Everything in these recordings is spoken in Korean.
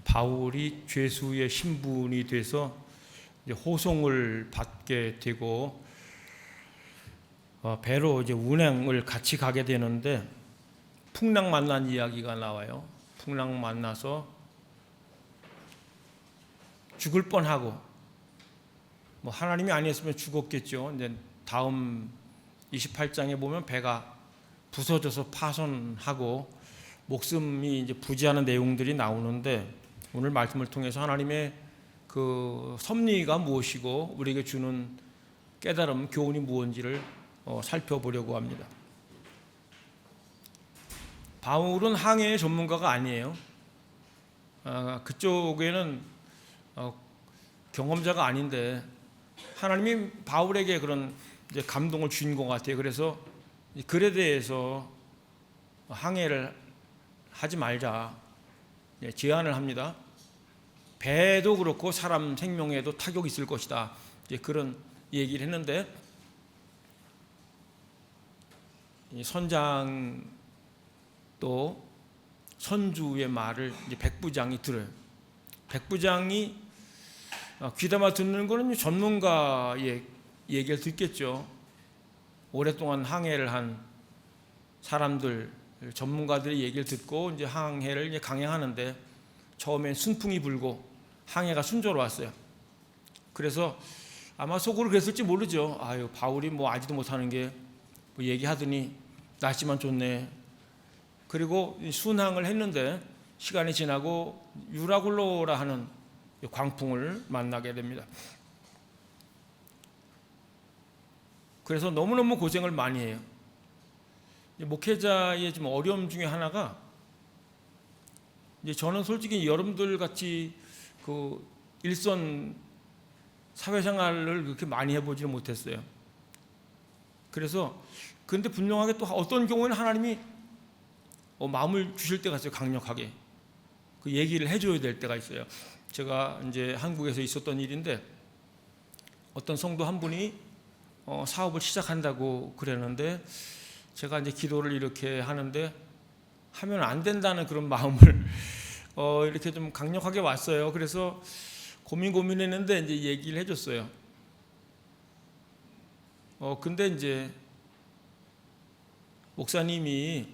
바울이 죄수의 신분이 돼서 이제 호송을 받게 되고 배로 이제 운행을 같이 가게 되는데 풍랑 만난 이야기가 나와요. 풍랑 만나서 죽을 뻔하고 뭐 하나님이 아니었으면 죽었겠죠. 이제 다음 28장에 보면 배가 부서져서 파손하고 목숨이 이제 부지하는 내용들이 나오는데 오늘 말씀을 통해서 하나님의 그 섭리가 무엇이고 우리에게 주는 깨달음, 교훈이 무엇인지를 살펴보려고 합니다. 바울은 항해의 전문가가 아니에요. 그쪽에는 경험자가 아닌데 하나님이 바울에게 그런 이제 감동을 주신 것 같아요. 그래서 글에 대해서 항해를 하지 말자 제안을 합니다. 배도 그렇고 사람 생명에도 타격이 있을 것이다. 그런 얘기를 했는데 선장 또 선주의 말을 이제 백부장이 들어요. 백부장이 귀담아 듣는 거는 전문가의 얘기를 듣겠죠. 오랫동안 항해를 한 사람들, 전문가들의 얘기를 듣고 이제 항해를 이제 강행하는데 처음엔 순풍이 불고 항해가 순조로웠어요. 그래서 아마 속으로 그랬을지 모르죠. 아유, 바울이 뭐 알지도 못하는 게 뭐 얘기하더니 날씨만 좋네. 그리고 순항을 했는데 시간이 지나고 유라굴로라 하는 광풍을 만나게 됩니다. 그래서 너무너무 고생을 많이 해요. 목회자의 좀 어려움 중에 하나가 이제 저는 솔직히 여러분들 같이 그 일선 사회생활을 그렇게 많이 해보지는 못했어요. 그래서 근데 분명하게 또 어떤 경우에는 하나님이 마음을 주실 때가 있어요. 강력하게 그 얘기를 해줘야 될 때가 있어요. 제가 이제 한국에서 있었던 일인데 어떤 성도 한 분이 사업을 시작한다고 그랬는데 제가 이제 기도를 이렇게 하는데 하면 안 된다는 그런 마음을 이렇게 좀 강력하게 왔어요. 그래서 고민했는데 이제 얘기를 해줬어요. 근데 이제 목사님이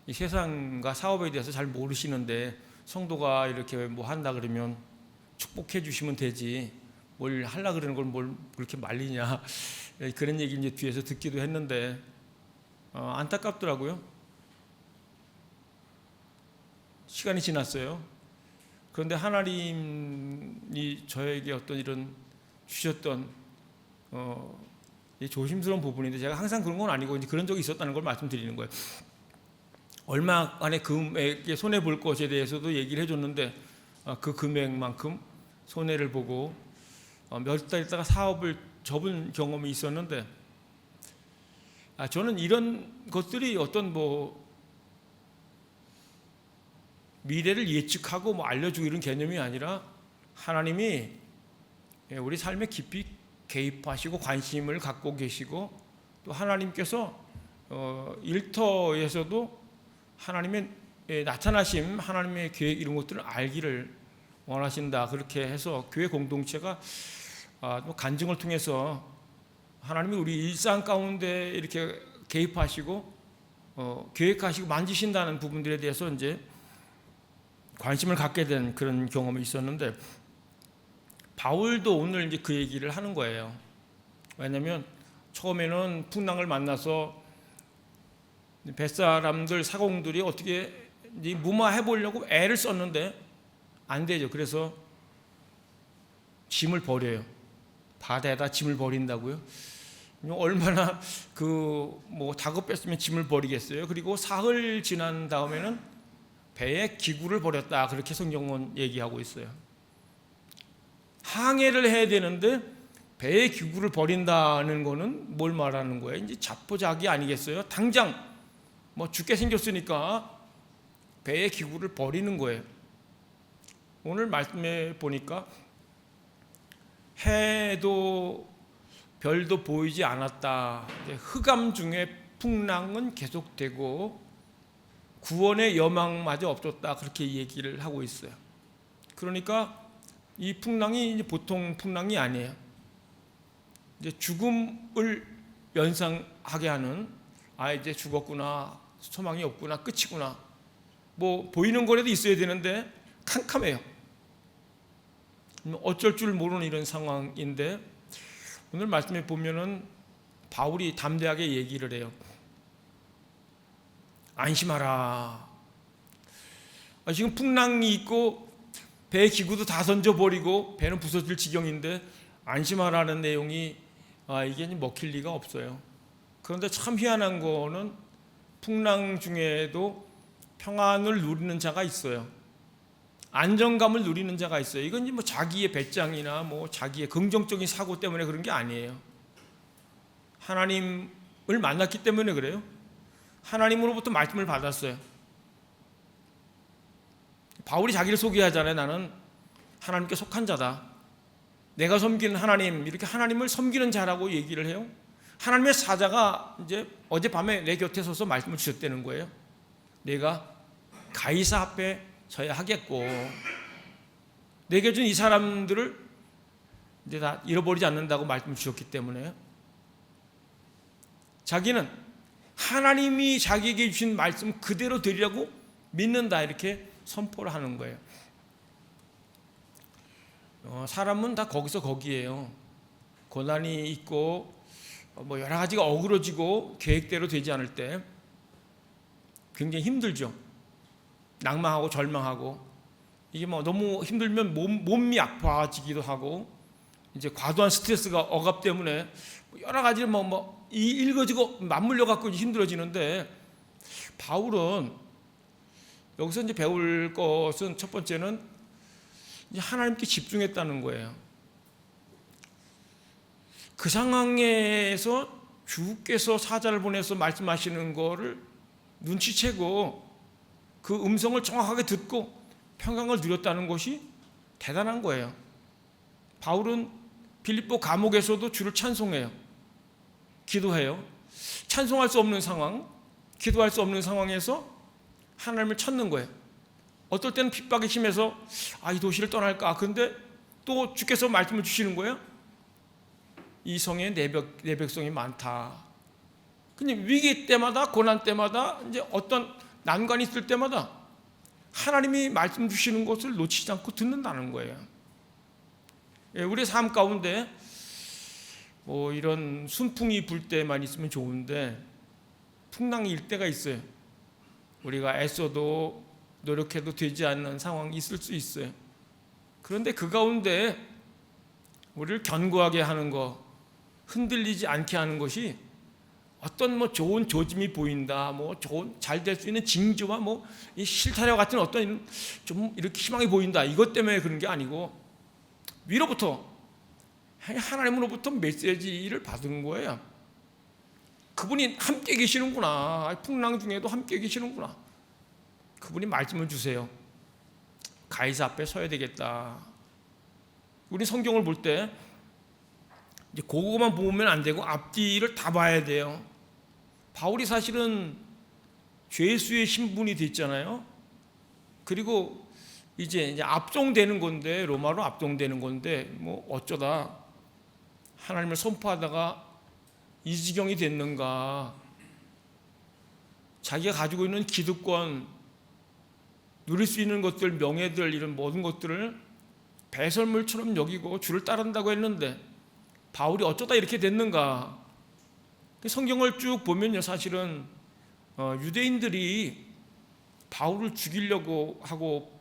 이 세상과 사업에 대해서 잘 모르시는데 성도가 이렇게 뭐 한다 그러면 축복해 주시면 되지 뭘 하려 그러는 걸 뭘 그렇게 말리냐 그런 얘기 이제 뒤에서 듣기도 했는데 안타깝더라고요. 시간이 지났어요. 그런데 하나님이 저에게 어떤 이런 주셨던 조심스러운 부분인데 제가 항상 그런 건 아니고 이제 그런 적이 있었다는 걸 말씀드리는 거예요. 얼마 안에 금액에 손해 볼 것에 대해서도 얘기를 해줬는데 그 금액만큼 손해를 보고 몇 달 있다가 사업을 접은 경험이 있었는데 저는 이런 것들이 어떤 뭐 미래를 예측하고 뭐 알려주고 이런 개념이 아니라 하나님이 우리 삶에 깊이 개입하시고 관심을 갖고 계시고 또 하나님께서 일터에서도 하나님의 나타나심, 하나님의 계획 이런 것들을 알기를 원하신다. 그렇게 해서 교회 공동체가 간증을 통해서 하나님이 우리 일상 가운데 이렇게 개입하시고 계획하시고 만지신다는 부분들에 대해서 이제 관심을 갖게 된 그런 경험이 있었는데 바울도 오늘 이제 그 얘기를 하는 거예요. 왜냐하면 처음에는 풍랑을 만나서 뱃사람들 사공들이 어떻게 무마해 보려고 애를 썼는데 안 되죠. 그래서 짐을 버려요. 바다에다 짐을 버린다고요? 얼마나 뭐 다급했으면 짐을 버리겠어요. 그리고 사흘 지난 다음에는 배에 기구를 버렸다. 그렇게 성경은 얘기하고 있어요. 항해를 해야 되는데 배에 기구를 버린다는 거는 뭘 말하는 거예요? 이제 자포자기 아니겠어요? 당장 뭐 죽게 생겼으니까 배에 기구를 버리는 거예요. 오늘 말씀에 보니까 해도 별도 보이지 않았다. 흑암 중에 풍랑은 계속되고 구원의 여망마저 없었다, 그렇게 얘기를 하고 있어요. 그러니까 이 풍랑이 이제 보통 풍랑이 아니에요. 이제 죽음을 연상하게 하는, 이제 죽었구나, 소망이 없구나, 끝이구나, 뭐 보이는 거라도 있어야 되는데 캄캄해요. 어쩔 줄 모르는 이런 상황인데, 오늘 말씀에 보면은 바울이 담대하게 얘기를 해요. 안심하라. 지금 풍랑이 있고 배 기구도 다 던져버리고 배는 부서질 지경인데 안심하라는 내용이 이게 먹힐 리가 없어요. 그런데 참 희한한 거는 풍랑 중에도 평안을 누리는 자가 있어요. 안정감을 누리는 자가 있어요. 이건 뭐 자기의 배짱이나 뭐 자기의 긍정적인 사고 때문에 그런 게 아니에요. 하나님을 만났기 때문에 그래요. 하나님으로부터 말씀을 받았어요. 바울이 자기를 소개하잖아요. 나는 하나님께 속한 자다. 내가 섬기는 하나님, 이렇게 하나님을 섬기는 자라고 얘기를 해요. 하나님의 사자가 이제 어젯밤에 내 곁에 서서 말씀을 주셨다는 거예요. 내가 가이사 앞에 서야 하겠고, 내게 준 이 사람들을 이제 다 잃어버리지 않는다고 말씀을 주셨기 때문에 자기는 하나님이 자기에게 주신 말씀 그대로 드리라고 믿는다, 이렇게 선포를 하는 거예요. 사람은 다 거기서 거기에요. 고난이 있고 뭐 여러 가지가 어그러지고 계획대로 되지 않을 때 굉장히 힘들죠. 낭망하고 절망하고, 이게 뭐 너무 힘들면 몸이 아파지기도 하고, 이제 과도한 스트레스가 억압 때문에 여러 가지를 일거지고 맞물려 갖고 힘들어지는데, 바울은 여기서 이제 배울 것은 첫 번째는 이제 하나님께 집중했다는 거예요. 그 상황에서 주께서 사자를 보내서 말씀하시는 거를 눈치채고 그 음성을 정확하게 듣고 평강을 누렸다는 것이 대단한 거예요. 바울은 빌립보 감옥에서도 주를 찬송해요. 기도해요. 찬송할 수 없는 상황, 기도할 수 없는 상황에서 하나님을 찾는 거예요. 어떨 때는 핍박이 심해서 이 도시를 떠날까, 그런데 또 주께서 말씀을 주시는 거예요. 이 성에 내 백성이 많다. 그냥 위기 때마다, 고난 때마다, 이제 어떤 난관이 있을 때마다 하나님이 말씀 주시는 것을 놓치지 않고 듣는다는 거예요. 우리의 삶 가운데 뭐 이런 순풍이 불 때만 있으면 좋은데 풍랑이 일 때가 있어요. 우리가 애써도 노력해도 되지 않는 상황이 있을 수 있어요. 그런데 그 가운데 우리를 견고하게 하는 것, 흔들리지 않게 하는 것이 어떤 뭐 좋은 조짐이 보인다, 뭐 좋은 잘 될 수 있는 징조와 뭐 이 실타래와 같은 어떤 좀 이렇게 희망이 보인다, 이것 때문에 그런 게 아니고 위로부터, 하나님으로부터 메시지를 받은 거예요. 그분이 함께 계시는구나, 풍랑 중에도 함께 계시는구나, 그분이 말씀을 주세요. 가이사 앞에 서야 되겠다. 우리 성경을 볼 때 이제 그거만 보면 안 되고 앞뒤를 다 봐야 돼요. 바울이 사실은 죄수의 신분이 됐잖아요. 그리고 이제 압송되는 건데, 로마로 압송되는 건데, 뭐 어쩌다 하나님을 선포하다가 이 지경이 됐는가. 자기가 가지고 있는 기득권, 누릴 수 있는 것들, 명예들, 이런 모든 것들을 배설물처럼 여기고 주를 따른다고 했는데 바울이 어쩌다 이렇게 됐는가. 성경을 쭉 보면요, 사실은 유대인들이 바울을 죽이려고 하고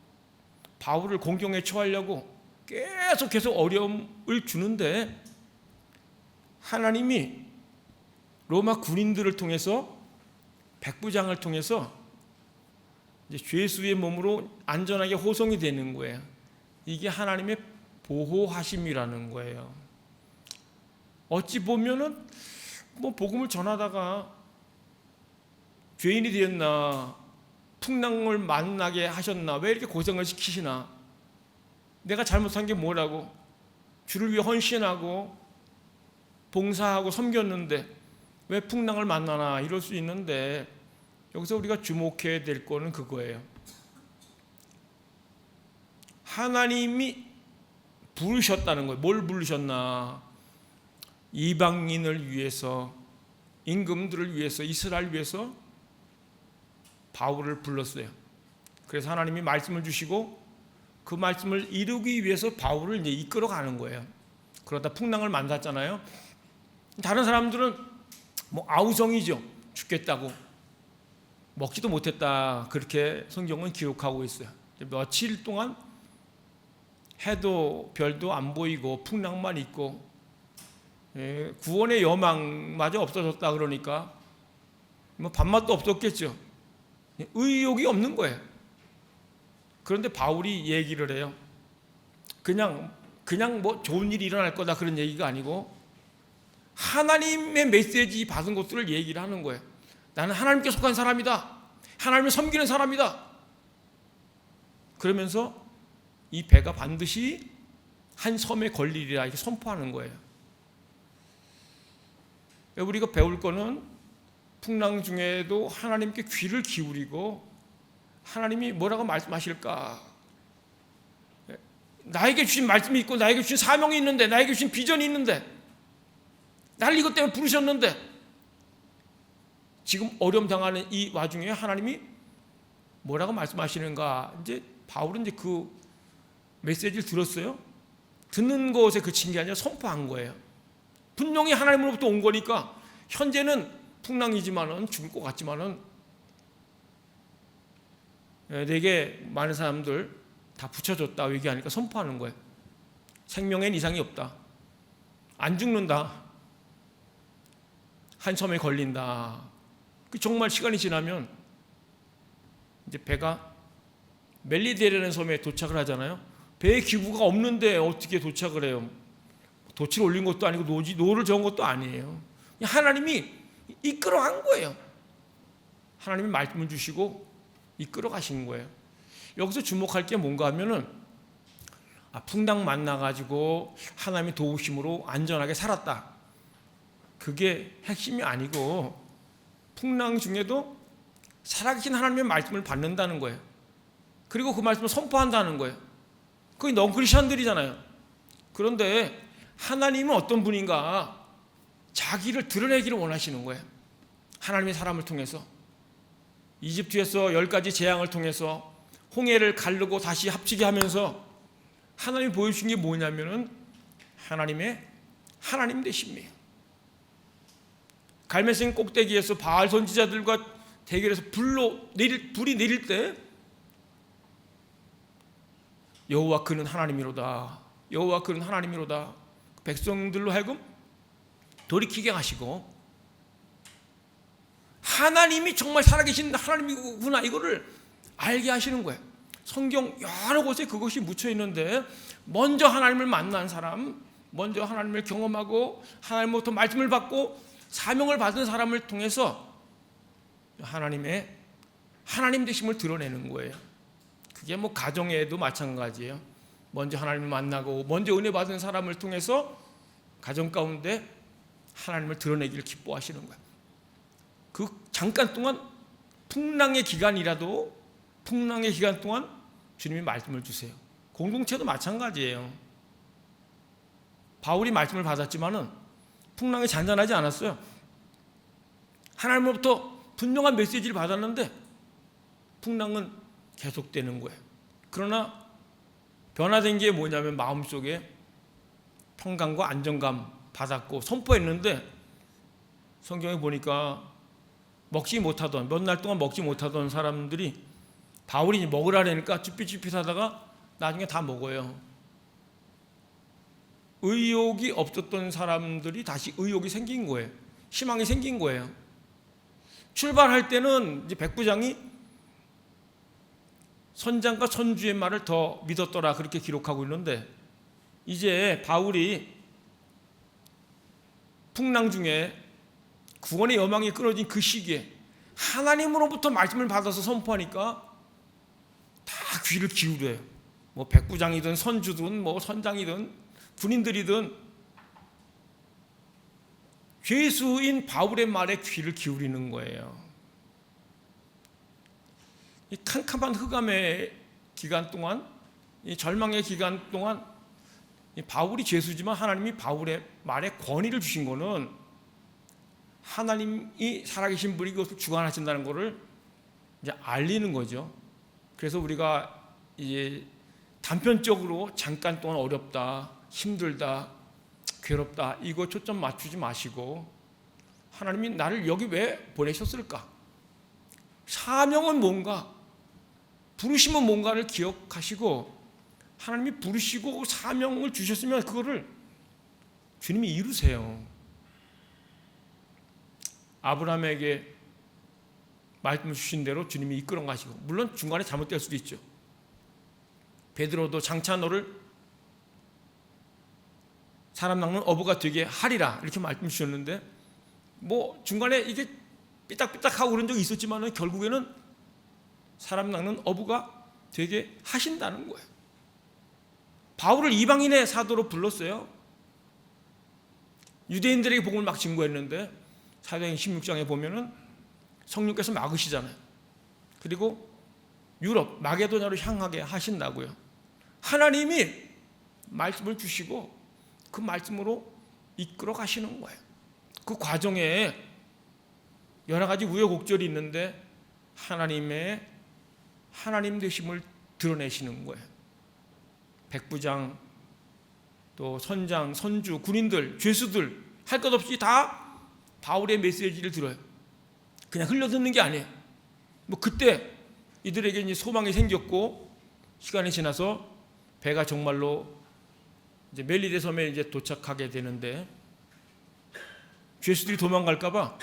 바울을 공경에 처하려고 계속 어려움을 주는데, 하나님이 로마 군인들을 통해서, 백부장을 통해서 이제 죄수의 몸으로 안전하게 호송이 되는 거예요. 이게 하나님의 보호하심이라는 거예요. 어찌 보면은 뭐 복음을 전하다가 죄인이 되었나, 풍랑을 만나게 하셨나, 왜 이렇게 고생을 시키시나, 내가 잘못한 게 뭐라고, 주를 위해 헌신하고 봉사하고 섬겼는데 왜 풍랑을 만나나, 이럴 수 있는데 여기서 우리가 주목해야 될 거는 그거예요. 하나님이 부르셨다는 거예요. 뭘 부르셨나? 이방인을 위해서, 임금들을 위해서, 이스라엘을 위해서 바울을 불렀어요. 그래서 하나님이 말씀을 주시고 그 말씀을 이루기 위해서 바울을 이제 이끌어가는 거예요. 그러다 풍랑을 만났잖아요. 다른 사람들은 뭐 아우성이죠. 죽겠다고 먹지도 못했다, 그렇게 성경은 기록하고 있어요. 며칠 동안 해도 별도 안 보이고 풍랑만 있고 구원의 여망마저 없어졌다 그러니까 뭐 밥맛도 없었겠죠. 의욕이 없는 거예요. 그런데 바울이 얘기를 해요. 그냥 뭐 좋은 일이 일어날 거다 그런 얘기가 아니고 하나님의 메시지 받은 것들을 얘기를 하는 거예요. 나는 하나님께 속한 사람이다. 하나님을 섬기는 사람이다. 그러면서 이 배가 반드시 한 섬에 걸리리라 이렇게 선포하는 거예요. 우리가 배울 거는 풍랑 중에도 하나님께 귀를 기울이고 하나님이 뭐라고 말씀하실까? 나에게 주신 말씀이 있고 나에게 주신 사명이 있는데, 나에게 주신 비전이 있는데, 나를 이것 때문에 부르셨는데 지금 어려움 당하는 이 와중에 하나님이 뭐라고 말씀하시는가? 이제 바울은 이제 그 메시지를 들었어요. 듣는 것에 그친 게 아니라 선포한 거예요. 분명히 하나님으로부터 온 거니까 현재는 풍랑이지만은 죽을 것 같지만은 내게 많은 사람들 다 붙여줬다 얘기하니까 선포하는 거예요. 생명엔 이상이 없다. 안 죽는다. 한 섬에 걸린다. 정말 시간이 지나면 이제 배가 멜리데라는 섬에 도착을 하잖아요. 배에 기구가 없는데 어떻게 도착을 해요? 돛을 올린 것도 아니고 노를 저은 것도 아니에요. 하나님이 이끌어간 거예요. 하나님이 말씀을 주시고 이끌어 가신 거예요. 여기서 주목할 게 뭔가 하면은 풍랑 만나가지고 하나님의 도우심으로 안전하게 살았다. 그게 핵심이 아니고 풍랑 중에도 살아계신 하나님의 말씀을 받는다는 거예요. 그리고 그 말씀을 선포한다는 거예요. 그게 넌크리스천들이잖아요. 그런데 하나님은 어떤 분인가? 자기를 드러내기를 원하시는 거예요. 하나님의 사람을 통해서 이집트에서 10가지 재앙을 통해서 홍해를 가르고 다시 합치게 하면서 하나님이 보여주신 게 뭐냐면은 하나님 되심이에요. 갈멜산 꼭대기에서 바알 선지자들과 대결해서 불이 내릴 때 여호와 그는 하나님이로다. 여호와 그는 하나님이로다. 백성들로 하여금 돌이키게 하시고 하나님이 정말 살아계신 하나님이구나 이거를 알게 하시는 거예요. 성경 여러 곳에 그것이 묻혀 있는데 먼저 하나님을 만난 사람, 먼저 하나님을 경험하고 하나님으로부터 말씀을 받고 사명을 받은 사람을 통해서 하나님 되심을 드러내는 거예요. 그게 뭐 가정에도 마찬가지예요. 먼저 하나님을 만나고 먼저 은혜 받은 사람을 통해서 가정 가운데 하나님을 드러내기를 기뻐하시는 거예요. 그 잠깐 동안 풍랑의 기간 동안 주님이 말씀을 주세요. 공동체도 마찬가지예요. 바울이 말씀을 받았지만은 풍랑이 잔잔하지 않았어요. 하나님으로부터 분명한 메시지를 받았는데 풍랑은 계속되는 거예요. 그러나 변화된 게 뭐냐면 마음속에 평강과 안정감 받았고 선포했는데 성경에 보니까 먹지 못하던 몇 날 동안 먹지 못하던 사람들이 바울이 먹으라니까 쭈삣쭈삣 하다가 나중에 다 먹어요. 의욕이 없었던 사람들이 다시 의욕이 생긴 거예요. 희망이 생긴 거예요. 출발할 때는 이제 백부장이 선장과 선주의 말을 더 믿었더라 그렇게 기록하고 있는데 이제 바울이 풍랑 중에 구원의 여망이 끊어진 그 시기에 하나님으로부터 말씀을 받아서 선포하니까 다 귀를 기울여요. 뭐 백부장이든 선주든 뭐 선장이든 군인들이든 죄수인 바울의 말에 귀를 기울이는 거예요. 이 캄캄한 흑암의 기간 동안, 이 절망의 기간 동안 바울이 죄수지만 하나님이 바울의 말에 권위를 주신 거는 하나님이 살아계신 분이 그것을 주관하신다는 것을 이제 알리는 거죠. 그래서 우리가 이제 단편적으로 잠깐 동안 어렵다, 힘들다, 괴롭다 이거 초점 맞추지 마시고 하나님이 나를 여기 왜 보내셨을까? 사명은 뭔가, 부르심은 뭔가를 기억하시고 하나님이 부르시고 사명을 주셨으면 그거를 주님이 이루세요. 아브라함에게 말씀 주신 대로 주님이 이끌어 가시고, 물론 중간에 잘못될 수도 있죠. 베드로도 장차 너를 사람 낚는 어부가 되게 하리라 이렇게 말씀 주셨는데, 뭐 중간에 이게 삐딱삐딱하고 그런 적이 있었지만 결국에는 사람 낚는 어부가 되게 하신다는 거예요. 바울을 이방인의 사도로 불렀어요. 유대인들에게 복음을 막 증거했는데 사도행전 16장에 보면은 성령께서 막으시잖아요. 그리고 유럽 마게도냐로 향하게 하신다고요. 하나님이 말씀을 주시고 그 말씀으로 이끌어 가시는 거예요. 그 과정에 여러 가지 우여곡절이 있는데 하나님의 하나님 되심을 드러내시는 거예요. 백부장, 또 선장, 선주, 군인들, 죄수들 할 것 없이 다 바울의 메시지를 들어요. 그냥 흘려듣는 게 아니에요. 뭐 그때 이들에게 이제 소망이 생겼고 시간이 지나서 배가 정말로 이제 멜리데 섬에 이제 도착하게 되는데 죄수들이 도망갈까봐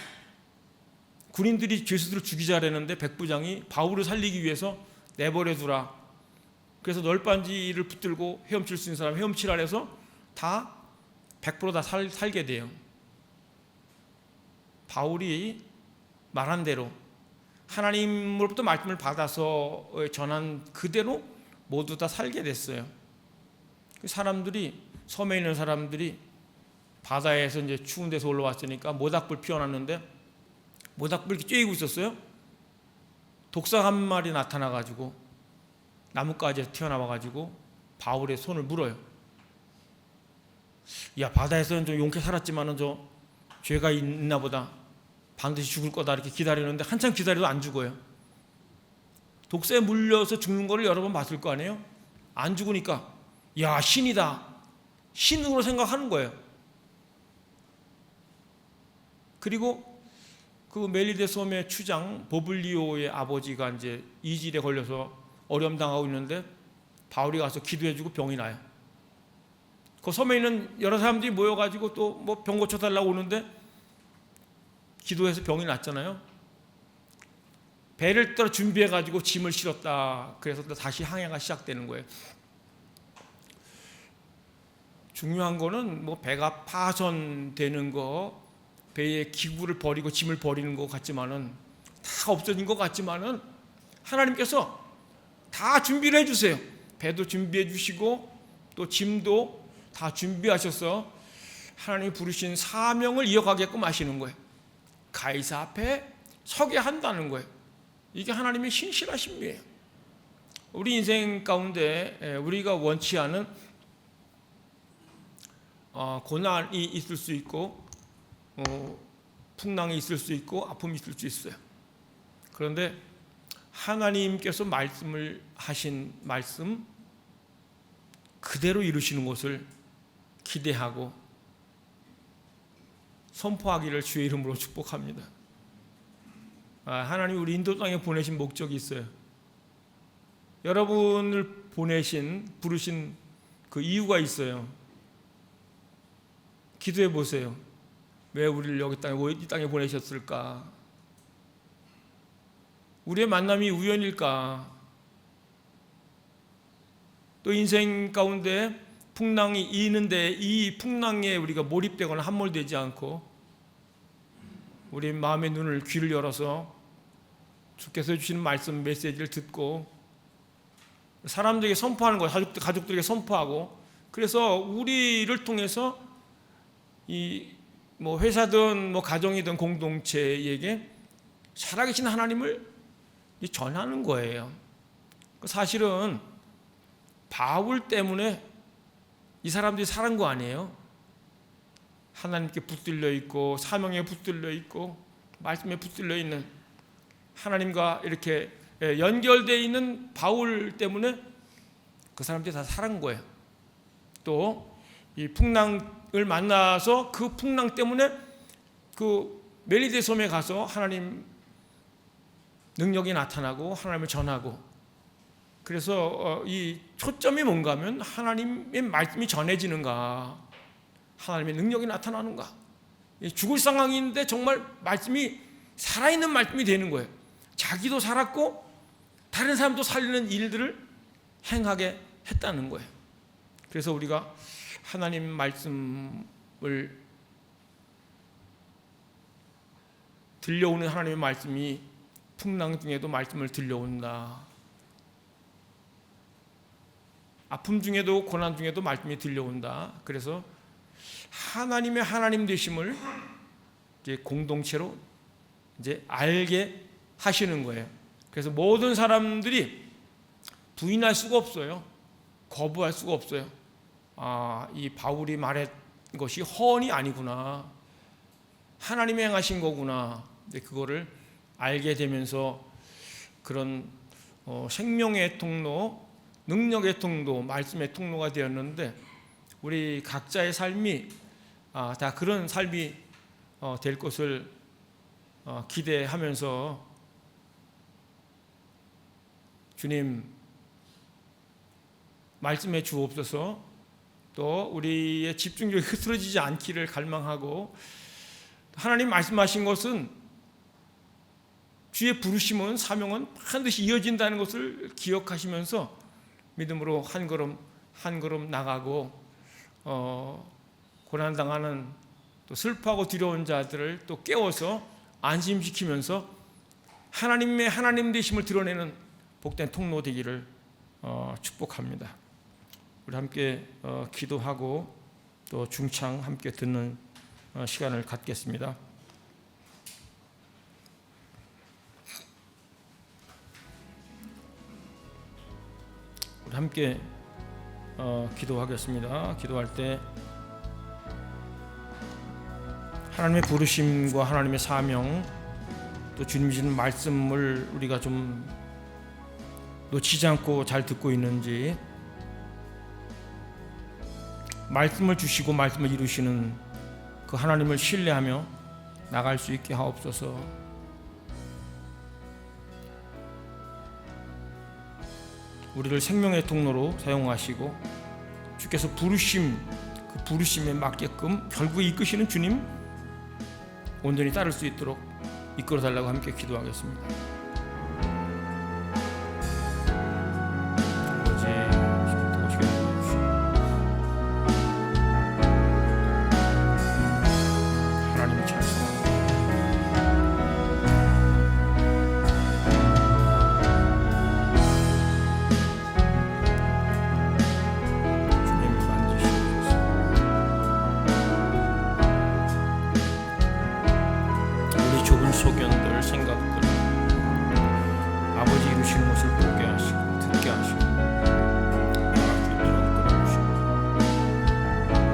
군인들이 죄수들을 죽이자라는데 백부장이 바울을 살리기 위해서 내버려두라. 그래서 널빤지를 붙들고 헤엄칠 수 있는 사람 헤엄치라 해서 다 100% 살게 돼요. 바울이 말한 대로 하나님으로부터 말씀을 받아서 전한 그대로 모두 다 살게 됐어요. 사람들이, 섬에 있는 사람들이 바다에서 이제 추운 데서 올라왔으니까 모닥불 피워놨는데 모닥불이 이렇게 쬐이고 있었어요. 독사 한 마리 나타나가지고 나뭇가지에서 튀어나와가지고 바울의 손을 물어요. 야, 바다에서는 좀 용케 살았지만은 저 죄가 있나 보다. 반드시 죽을 거다 이렇게 기다리는데 한참 기다려도 안 죽어요. 독사에 물려서 죽는 거를 여러 번 봤을 거 아니에요? 안 죽으니까 야, 신이다. 신으로 생각하는 거예요. 그리고 그 멜리데 섬의 추장 보블리오의 아버지가 이제 이질에 걸려서 어려움 당하고 있는데 바울이 가서 기도해주고 병이 나요. 그 섬에 있는 여러 사람들이 모여가지고 또 뭐 병 고쳐달라고 오는데 기도해서 병이 났잖아요. 배를 따라 준비해가지고 짐을 실었다. 그래서 또 다시 항해가 시작되는 거예요. 중요한 거는 뭐 배가 파손되는 거, 배의 기구를 버리고 짐을 버리는 것 같지만은 다 없어진 것 같지만은 하나님께서 다 준비를 해주세요. 배도 준비해 주시고 또 짐도 다 준비하셔서 하나님이 부르신 사명을 이어가게끔 하시는 거예요. 가이사 앞에 서게 한다는 거예요. 이게 하나님의 신실하심이에요. 우리 인생 가운데 우리가 원치 않은 고난이 있을 수 있고 풍랑이 있을 수 있고 아픔이 있을 수 있어요. 그런데 하나님께서 말씀을 하신 말씀 그대로 이루시는 것을 기대하고 선포하기를 주의 이름으로 축복합니다. 하나님 우리 인도 땅에 보내신 목적이 있어요. 여러분을 부르신 그 이유가 있어요. 기도해 보세요. 왜 우리를 이 땅에 보내셨을까? 우리의 만남이 우연일까? 또 인생 가운데 풍랑이 있는데 이 풍랑에 우리가 몰입되거나 함몰되지 않고 우리 마음의 눈을 귀를 열어서 주께서 해주시는 말씀 메시지를 듣고 사람들에게 선포하는 거, 가족들에게 선포하고 그래서 우리를 통해서 이 뭐 회사든 뭐 가정이든 공동체에게 살아계신 하나님을 전하는 거예요. 사실은 바울 때문에 이 사람들이 살은 거 아니에요. 하나님께 붙들려 있고 사명에 붙들려 있고 말씀에 붙들려 있는 하나님과 이렇게 연결되어 있는 바울 때문에 그 사람들이 다 살은 거예요. 또 이 풍랑을 만나서 그 풍랑 때문에 그 멜리데 섬에 가서 하나님 능력이 나타나고 하나님을 전하고, 그래서 이 초점이 뭔가 하면 하나님의 말씀이 전해지는가, 하나님의 능력이 나타나는가. 죽을 상황인데 정말 말씀이 살아있는 말씀이 되는 거예요. 자기도 살았고 다른 사람도 살리는 일들을 행하게 했다는 거예요. 그래서 우리가 하나님 말씀을 들려오는 하나님의 말씀이 풍랑 중에도 말씀을 들려온다. 아픔 중에도 고난 중에도 말씀이 들려온다. 그래서 하나님의 하나님 되심을 이제 공동체로 이제 알게 하시는 거예요. 그래서 모든 사람들이 부인할 수가 없어요. 거부할 수가 없어요. 이 바울이 말한 것이 허언이 아니구나. 하나님이 행하신 거구나. 근데 그거를 알게 되면서 그런 생명의 통로, 능력의 통로, 말씀의 통로가 되었는데, 우리 각자의 삶이 다 그런 삶이 될 것을 기대하면서, 주님 말씀해 주옵소서. 또 우리의 집중력이 흐트러지지 않기를 갈망하고, 하나님 말씀하신 것은, 주의 부르심은, 사명은 반드시 이어진다는 것을 기억하시면서 믿음으로 한 걸음 한 걸음 나가고, 고난당하는 또 슬퍼하고 두려운 자들을 또 깨워서 안심시키면서 하나님의 하나님 되심을 드러내는 복된 통로 되기를 축복합니다. 우리 함께 기도하고 또 중창 함께 듣는 시간을 갖겠습니다. 우리 함께 기도하겠습니다. 기도할 때 하나님의 부르심과 하나님의 사명, 또 주님 주시는 말씀을 우리가 좀 놓치지 않고 잘 듣고 있는지, 말씀을 주시고 말씀을 이루시는 그 하나님을 신뢰하며 나갈 수 있게 하옵소서. 우리를 생명의 통로로 사용하시고 주께서 부르심, 그 부르심에 맞게끔 결국에 이끄시는 주님 온전히 따를 수 있도록 이끌어 달라고 함께 기도하겠습니다. 좁은 소견들, 생각들, 아버지 이루시는 것을 보게 하시고 듣게 하시고 말씀을 끌어주시고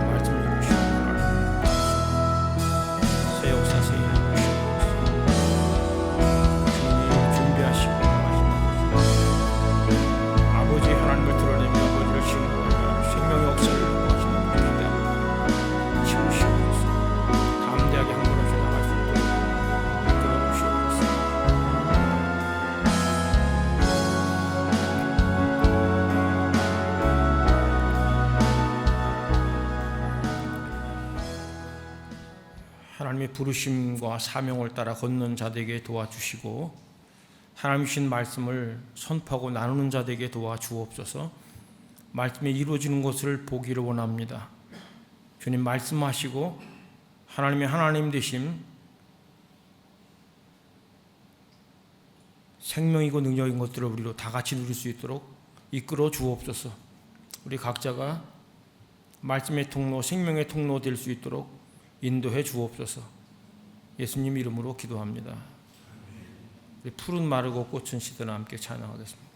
말씀을 이루시고 새 역사에 이루시고 주님이 준비하시고 하시는 것을 아버지 하나님을 드러내며 아버지를 신고하며 생명의 역사를 하시는 것을 기대하고 치우시고 담대하게 한 걸음씩 나갈 수 있도록 하나님의 부르심과 사명을 따라 걷는 자들에게 도와주시고, 하나님 주신 말씀을 선포하고 나누는 자들에게 도와주옵소서. 말씀이 이루어지는 것을 보기를 원합니다. 주님 말씀하시고 하나님의 하나님 되심, 생명이고 능력인 것들을 우리로 다 같이 누릴 수 있도록 이끌어 주옵소서. 우리 각자가 말씀의 통로, 생명의 통로 될 수 있도록 인도해 주옵소서. 예수님 이름으로 기도합니다. 푸른 마르고 꽃은 시드나 함께 찬양하겠습니다.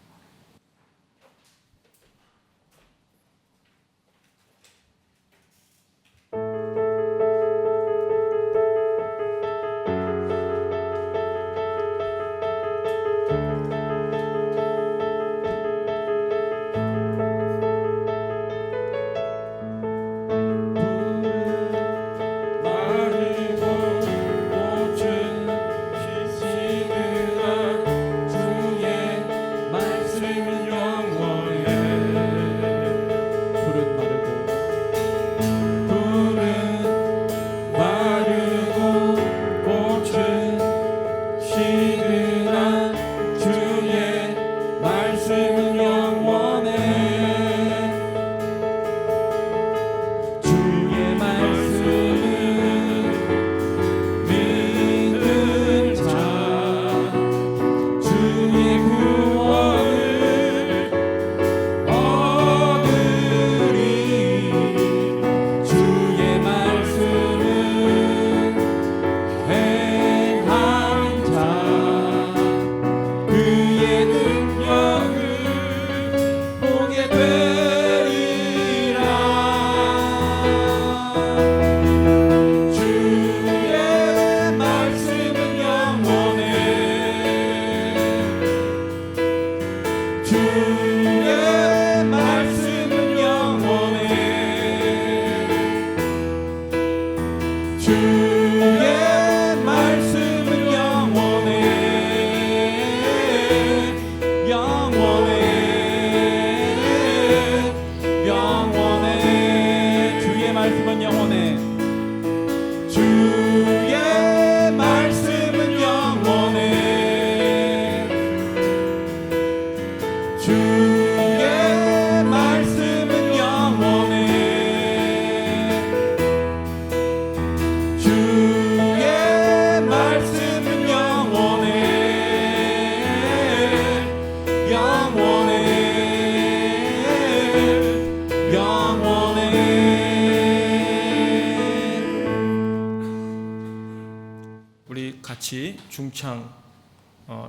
우리 같이 중창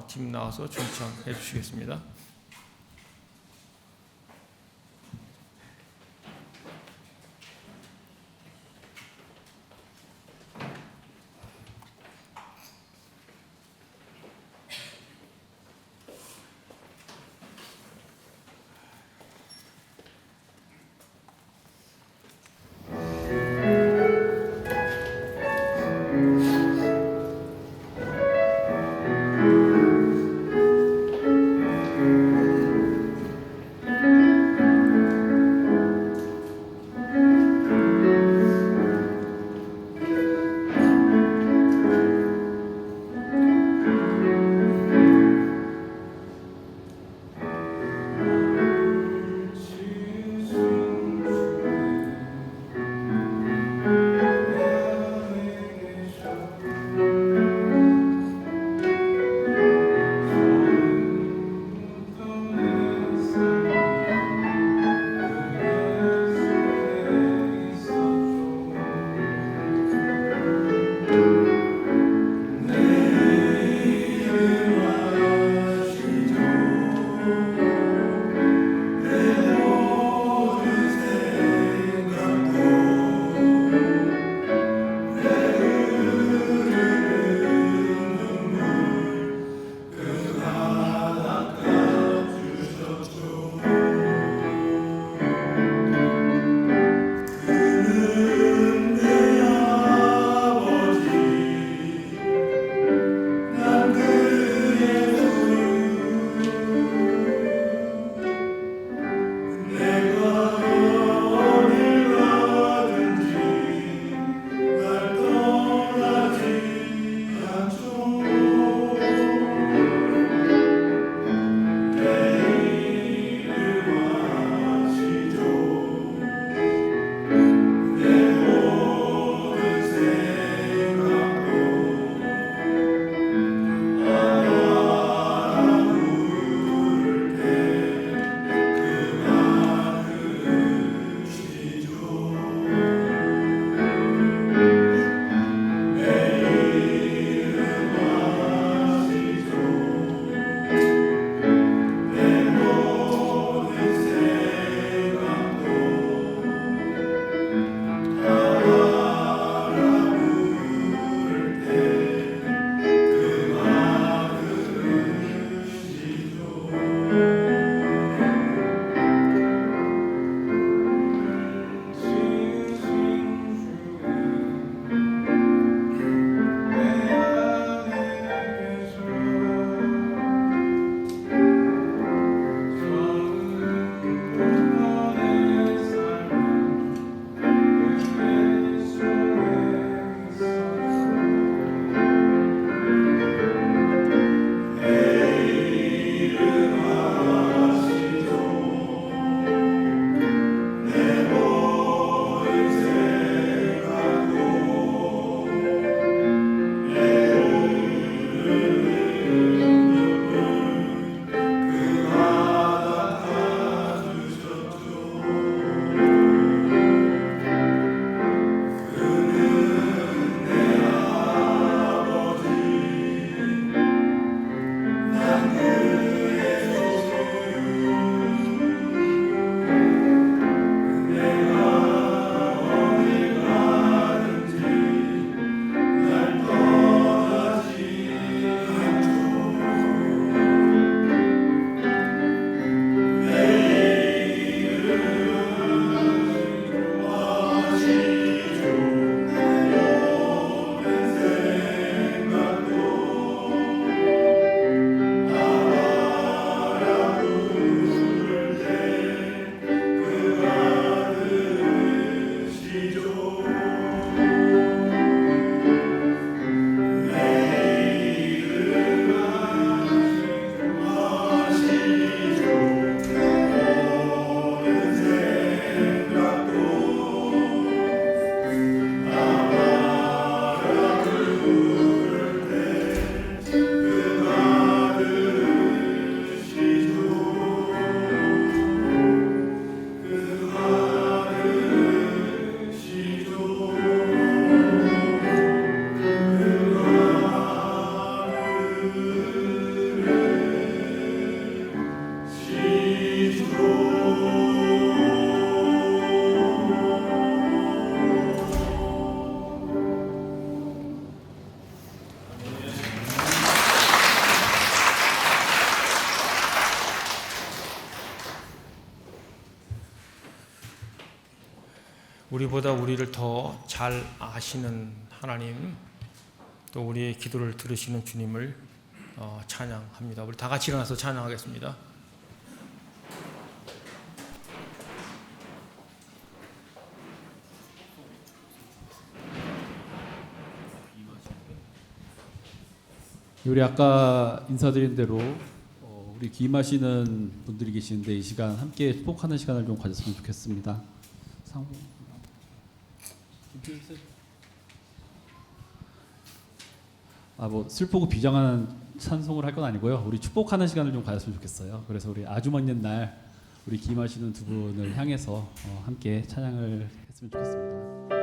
팀 나와서 중창 해주시겠습니다. 우리보다 우리를 더 잘 아시는 하나님, 또 우리의 기도를 들으시는 주님을 찬양합니다. 우리 다 같이 일어나서 찬양하겠습니다. 우리 아까 인사드린 대로 우리 기임하시는 분들이 계시는데 이 시간 함께 축복하는 시간을 좀 가졌으면 좋겠습니다. 슬프고 비장한 찬송을 할 건 아니고요. 우리 축복하는 시간을 좀 가졌으면 좋겠어요. 그래서 우리 아주 먼 옛날 우리 기임하시는 두 분을 향해서 함께 찬양을 했으면 좋겠습니다.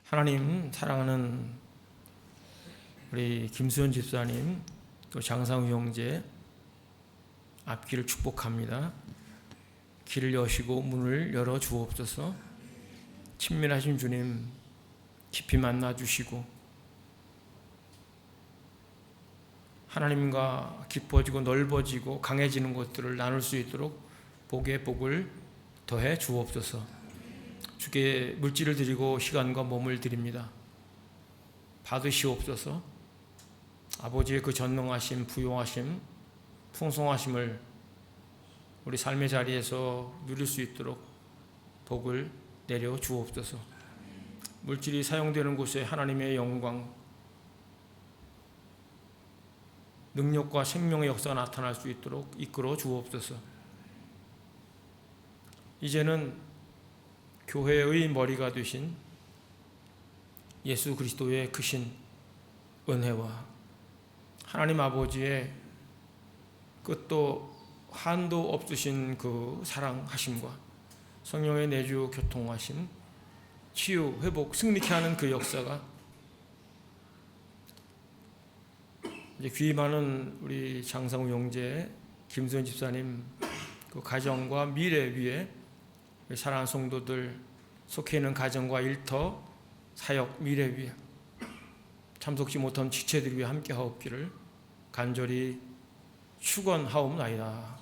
하나님, 사랑하는 우리 김수현 집사님, 또 장상우 형제 앞길을 축복합니다. 길을 여시고 문을 열어 주옵소서. 친밀하신 주님 깊이 만나 주시고 하나님과 깊어지고 넓어지고 강해지는 것들을 나눌 수 있도록 복에 복을 더해 주옵소서. 주께 물질을 드리고 시간과 몸을 드립니다. 받으시옵소서. 아버지의 그 전능하심, 부용하심, 풍성하심을 우리 삶의 자리에서 누릴 수 있도록 복을 내려 주옵소서. 물질이 사용되는 곳에 하나님의 영광, 능력과 생명의 역사가 나타날 수 있도록 이끌어 주옵소서. 이제는 교회의 머리가 되신 예수 그리스도의 크신 은혜와 하나님 아버지의 끝도 한도 없으신 그 사랑하심과 성령의 내주 교통하심, 치유, 회복, 승리케 하는 그 역사가 이제 귀 많은 우리 장상우 형제, 김수현 집사님 그 가정과 미래 위에 사랑하는 성도들 속해 있는 가정과 일터, 사역, 미래 위에 참석지 못한 지체들 위해 함께 하옵기를 간절히 축원하옵나이다.